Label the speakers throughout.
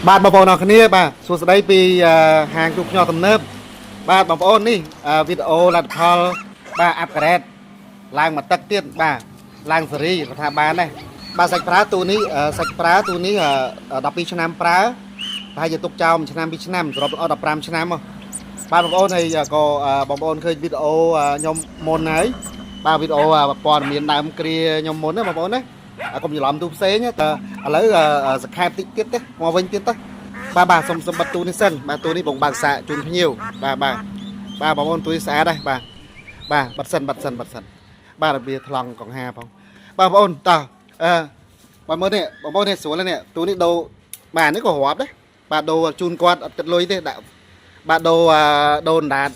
Speaker 1: បាទបងប្អូនអរគ្នាបាទសួស្តីពីហាងទូខ្ញុំទំនើបបាទបងប្អូននេះវីដេអូលទ្ធផលបាទអាប់ក្រេតឡើងមកទឹកទៀតបាទឡើងសេរីរដ្ឋាភិបាលដែរបាទសាច់ប្រើទូនេះសាច់ប្រើទូនេះ12ឆ្នាំប្រើប្រហែលជាទុកចោល1ឆ្នាំ2ឆ្នាំសរុបអស់15ឆ្នាំមកបាទបងប្អូនហើយក៏បងប្អូនឃើញវីដេអូខ្ញុំមុនហើយបាទវីដេអូព័ត៌មានដើមគ្រាខ្ញុំមុនណាបងប្អូនណាកុំច្រឡំទូផ្សេងតែឥឡូវសង្ខេបតិចទៀតទេមកវិញទៀតទៅបាទសុំបិទទូនេះសិនបាទទូនេះបងបើកសាកជូនភ្ញៀវបាទបងប្អូនទូនេះស្អាតដែរបាទបិទសិនបាទរបៀថ្លង់កង្ហាផងបាទបងប្អូនតោះបងមើលនេះបងប្អូននេះស្រួលនេះទូនេះដូរបាទនេះក៏រាប់ដែរបាទដូរជូនគាត់អត់គិតលុយទេដាក់បាទដូរអណ្ដាត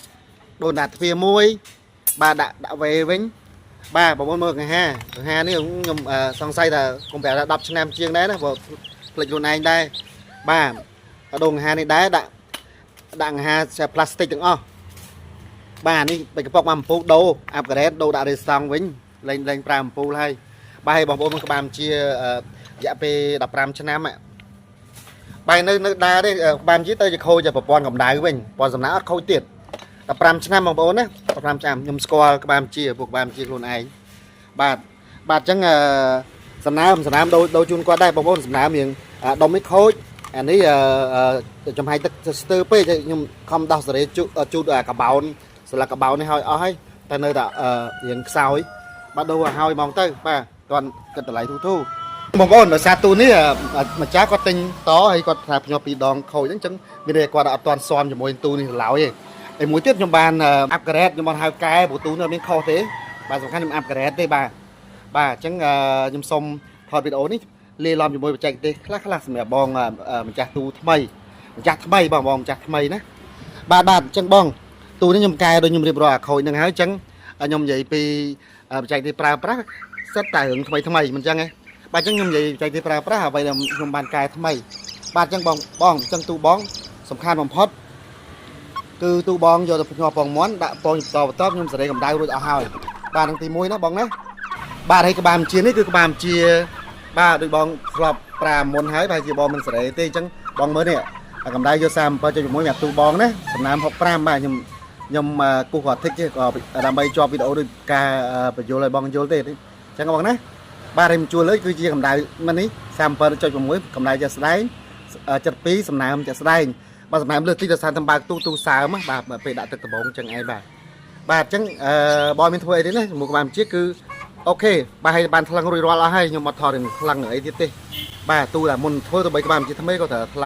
Speaker 1: ទ្វារមួយបាទដាក់វេវិញបាទបងប្អូនមើលកង្ហានេះខ្ញុំសង្ស័យថាកុំប្រាប់ថា10ឆ្នាំជាងដែរណាព្រោះផ្លេចខ្លួនឯងដែរបាទដូរកង្ហានេះដែរដាក់កង្ហាផ្លាស្ទិកទាំងអស់បាទនេះបិទកប៉ុកមកអំពូលដូរអាប់ក្រេតដូរដាក់រេសង់វិញលែងប្រើអំពូលហើយបាទឲ្យបងប្អូនក្បាលជារយៈពេល15ឆ្នាំបាទនៅដែរទេក្បាលជាទៅជាខូចប្រព័ន្ធកម្ដៅវិញប្រព័ន្ធសំណើអត់ខូចទៀត15ឆ្នាំបងប្អូនណា15ឆ្នាំខ្ញុំស្គាល់ក្បាលជាពួកក្បាលជាខ្លួនឯងបាទអញ្ចឹងសំណើមដូរជូនគាត់ដែរបងប្អូនសំណើមរៀងដុំនេះខូចអានេះចំហាយទឹកស្ទើរពេកខ្ញុំខំដោះសេរីជូតកបោនស្លឹកកបោននេះឲ្យអស់ហើយតែនៅតែរៀងខ្សោយបាទដូរឲ្យហ្មងទៅបាទគាត់គិតតម្លៃធូរបងប្អូនដោយសារទូនេះម្ចាស់គាត់ទិញតហើយគាត់ថាខ្ញុំពីរដងខូចអញ្ចឹងមានតែគាត់អត់ទាន់ស៊ាំជាមួយទូនេះឡើយទេហើយមួយទៀតខ្ញុំបានអាប់ក្រេតខ្ញុំបានហៅកែព្រោះទូនេះមានខុសទេបាទសំខាន់ខ្ញុំអាប់ក្រេតទេបាទអញ្ចឹងខ្ញុំសុំថតវីដេអូនេះលាយឡំជាមួយបច្ចេកទេសខ្លះសម្រាប់បងម្ចាស់ទូថ្មីម្ចាស់ថ្មីបងម្ចាស់ថ្មីណាបាទអញ្ចឹងបងទូនេះខ្ញុំកែដូចខ្ញុំរៀបរាប់អាខូចនឹងហើយអញ្ចឹងខ្ញុំនិយាយពីបច្ចេកទេសប្រើប្រាស់សិតតែរឿងថ្មីមិនអញ្ចឹងទេបាទអញ្ចឹងខ្ញុំនិយាយបច្ចេកទេសប្រើប្រាស់អ្វីដែលខ្ញុំបានកែថ្មីបាទអញ្ចឹងបងអញ្ចឹងទូបងសំខាន់បំផុតគឺទូបងយកទៅភ្ញាប់ពងមាន់ដាក់ពងបន្តខ្ញុំសេរីកម្ដៅរួចអស់ហើយបាទនឹងទី1ណាបងណាបាទហើយក្បាលជានេះគឺក្បាលជាបាទដូចបងធ្លាប់ប្រើមុនហើយបាទជាបងមិនសេរីទេអញ្ចឹងបងមើលនេះកម្ដៅយក37.6សម្រាប់ទូបងណាសំណាម65បាទខ្ញុំគូសគាត់តិចទេក៏ដើម្បីជាប់វីដេអូដូចការបញ្យល់ឲ្យបងយល់ទេអញ្ចឹងបងណាបាទហើយជួលលើគឺជាកម្ដៅមិននេះ37.6កម្ដៅជាក់ស្ដែង72សំណាមជាក់ស្ដែងបាទសំណាមលើតិចទៅសារតំបើកទូសើមបាទពេលដាក់ទឹកដំបងអញ្ចឹងឯងបាទអញ្ចឹងបងមានធ្វើអីទេណាជាមួយក្បាលជាគឺអូខេបាទហើយបានថ្លឹងរួចរាល់អស់ហើយខ្ញុំអត់ថតរឿងថ្លឹងអីទៀតទេបាទទូតែមុនធ្វើទៅបីក្បាលជាថ្មីក៏ត្រូវ